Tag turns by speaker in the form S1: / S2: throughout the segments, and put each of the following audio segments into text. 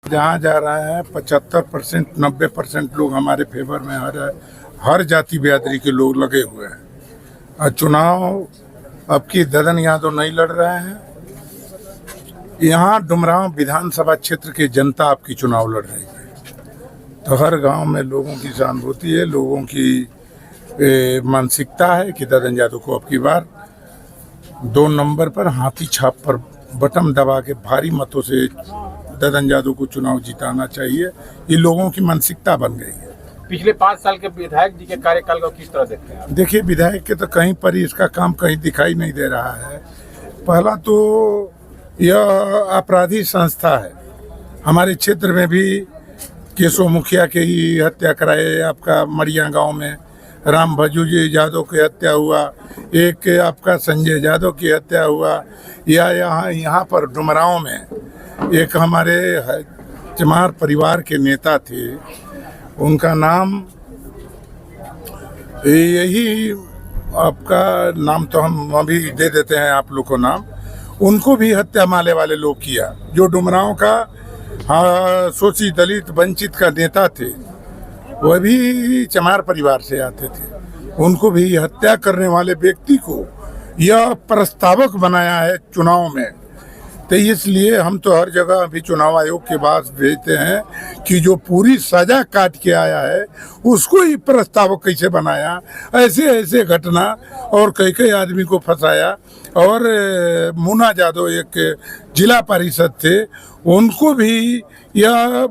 S1: जहाँ जा रहे हैं 75% 90% लोग हमारे फेवर में हर जाति बिरादरी के लोग लगे हुए हैं। और चुनाव अब की ददन यादव नहीं लड़ रहे हैं। यहाँ डुमरांव विधानसभा क्षेत्र की जनता आपकी चुनाव लड़ रही है। तो हर गांव में लोगों की सहानुभूति है, लोगों की मानसिकता है कि ददन यादव को अब की बार 2 नंबर पर हाथी छाप पर बटन दबा के भारी मतों से ददन यादव को चुनाव जिताना चाहिए। ये लोगों की मानसिकता बन गई है।
S2: पिछले 5 साल के विधायक जी के कार्यकाल को किस तरह देखते हैं आप?
S1: देखिए, विधायक के तो कहीं पर ही इसका काम कहीं दिखाई नहीं दे रहा है। पहला तो यह आपराधिक संस्था है। हमारे क्षेत्र में भी केशव मुखिया के ही हत्या कराए, आपका मरिया गांव में राम भजू जी यादव की हत्या हुआ, एक आपका संजय यादव की हत्या हुआ, या यहाँ पर डुमरांव में एक हमारे चमार परिवार के नेता थे, उनका नाम यही आपका नाम तो हम अभी दे देते हैं आप लोग को नाम, उनको भी हत्या माले वाले लोग किया। जो डुमरांव का शोषित दलित वंचित का नेता थे, वह भी चमार परिवार से आते थे, उनको भी हत्या करने वाले व्यक्ति को यह प्रस्तावक बनाया है चुनाव में। तो इसलिए हम तो हर जगह अभी चुनाव आयोग के पास भेजते हैं कि जो पूरी सजा काट के आया है उसको ही प्रस्तावक कैसे बनाया। ऐसे ऐसे घटना और कई आदमी को फंसाया। और मुन्ना यादव एक जिला परिषद थे, उनको भी यह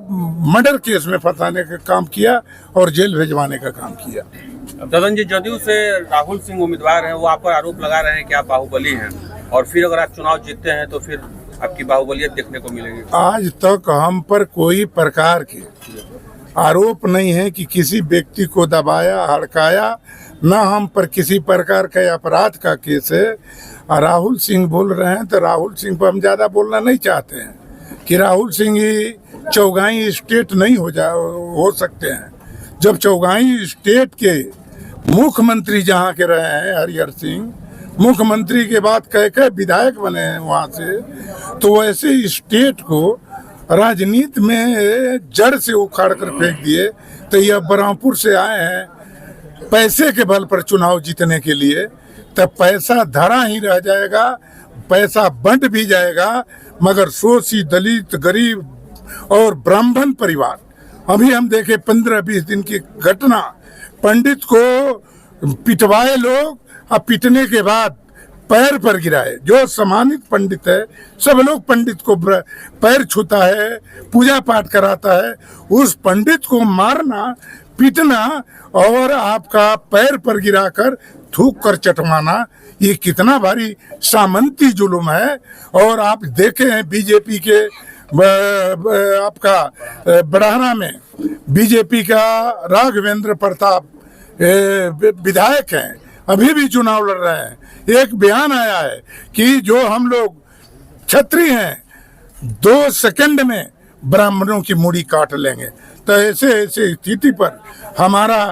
S1: मर्डर केस में फंसाने का काम किया और जेल भेजवाने का काम किया।
S2: ददन जी, जदयू से राहुल सिंह उम्मीदवार हैं, वो आप पर आरोप लगा रहे हैं कि आप बाहुबली हैं, और फिर अगर आप चुनाव जीतते हैं तो फिर आपकी बाहुबलियत देखने को मिलेगी।
S1: आज तक हम पर कोई प्रकार के आरोप नहीं है कि किसी व्यक्ति को दबाया हड़काया, ना हम पर किसी प्रकार का अपराध का केस है। राहुल सिंह बोल रहे हैं तो राहुल सिंह पर हम ज़्यादा बोलना नहीं चाहते हैं कि राहुल सिंह ही चौगाई स्टेट नहीं हो सकते हैं। जब चौगाई स्टेट के मुख्यमंत्री जहाँ के रहे हैं हरिहर सिंह, मुख्यमंत्री के बाद कई विधायक बने हैं वहाँ से, तो वैसे स्टेट को राजनीति में जड़ से उखाड़ कर फेंक दिए। तो यह बरहमपुर से आए हैं पैसे के बल पर चुनाव जीतने के लिए, तब पैसा धरा ही रह जाएगा, पैसा बंट भी जाएगा, मगर शोषित दलित गरीब और ब्राह्मण परिवार, अभी हम देखे 15-20 दिन की घटना, पंडित को पिटवाए लोग और पिटने के बाद पैर पर गिराए। जो सम्मानित पंडित है, सब लोग पंडित को पैर छूता है, पूजा पाठ कराता है, उस पंडित को मारना पीटना और आपका पैर पर गिराकर थूक कर चटवाना, ये कितना भारी सामंती जुल्म है। और आप देखे हैं बीजेपी के आपका बड़हरा में बीजेपी का राघवेंद्र प्रताप विधायक हैं, अभी भी चुनाव लड़ रहे हैं। एक बयान आया है कि जो हम लोग क्षत्रिय हैं 2 सेकंड में ब्राह्मणों की मुड़ी काट लेंगे। तो ऐसे स्थिति पर हमारा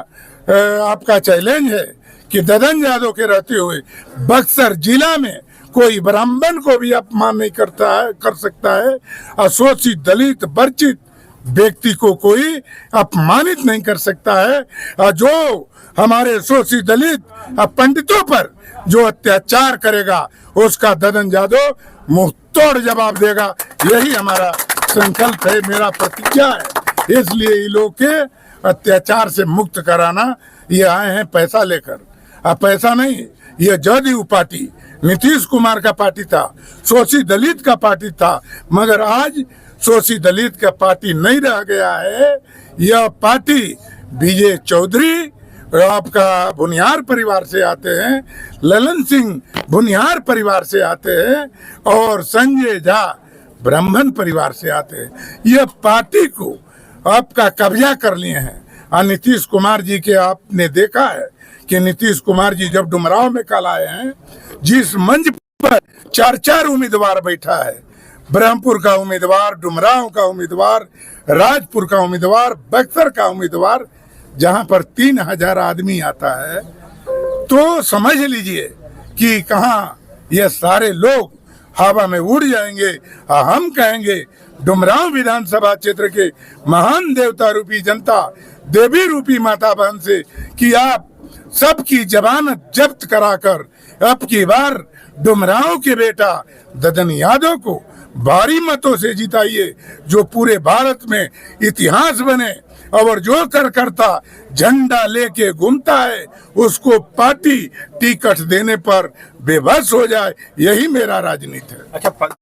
S1: आपका चैलेंज है कि ददन यादव के रहते हुए बक्सर जिला में कोई ब्राह्मण को भी अपमान नहीं कर सकता है, अशोषित दलित वंचित व्यक्ति को कोई अपमानित नहीं कर सकता है। जो हमारे शोषित दलित पंडितों पर जो अत्याचार करेगा उसका ददन यादव मुंह तोड़ जवाब देगा। यही हमारा संकल्प है, मेरा प्रतिज्ञा है। इसलिए ये लोग के अत्याचार से मुक्त कराना ये आए हैं पैसा लेकर। अब पैसा नहीं, यह जदयू पार्टी नीतीश कुमार का पार्टी था, शोषित दलित का पार्टी था, मगर आज शोषित दलित का पार्टी नहीं रह गया है। यह पार्टी विजय चौधरी आपका भुनियार परिवार से आते हैं, ललन सिंह भुनियार परिवार से आते हैं, और संजय झा ब्राह्मण परिवार से आते हैं। यह पार्टी को आपका कब्जा कर लिए हैं। और नीतीश कुमार जी के आपने देखा है कि नीतीश कुमार जी जब डुमरांव में कल आए हैं, जिस मंच पर 4 उम्मीदवार बैठा है, ब्रह्मपुर का उम्मीदवार, डुमरांव का उम्मीदवार, राजपुर का उम्मीदवार, बक्सर का उम्मीदवार, जहां पर 3000 आदमी आता है, तो समझ लीजिए कि कहाँ ये सारे लोग हवा में उड़ जाएंगे। हम कहेंगे डुमरांव विधानसभा क्षेत्र के महान देवता रूपी जनता, देवी रूपी माता बहन से कि आप सबकी जमानत जब्त कराकर अब की बार डुमरांव के बेटा ददन यादव को भारी मतों से जिताइए, जो पूरे भारत में इतिहास बने और जो करता झंडा लेके घूमता है उसको पार्टी टिकट देने पर बेबस हो जाए। यही मेरा राजनीति है।
S2: अच्छा,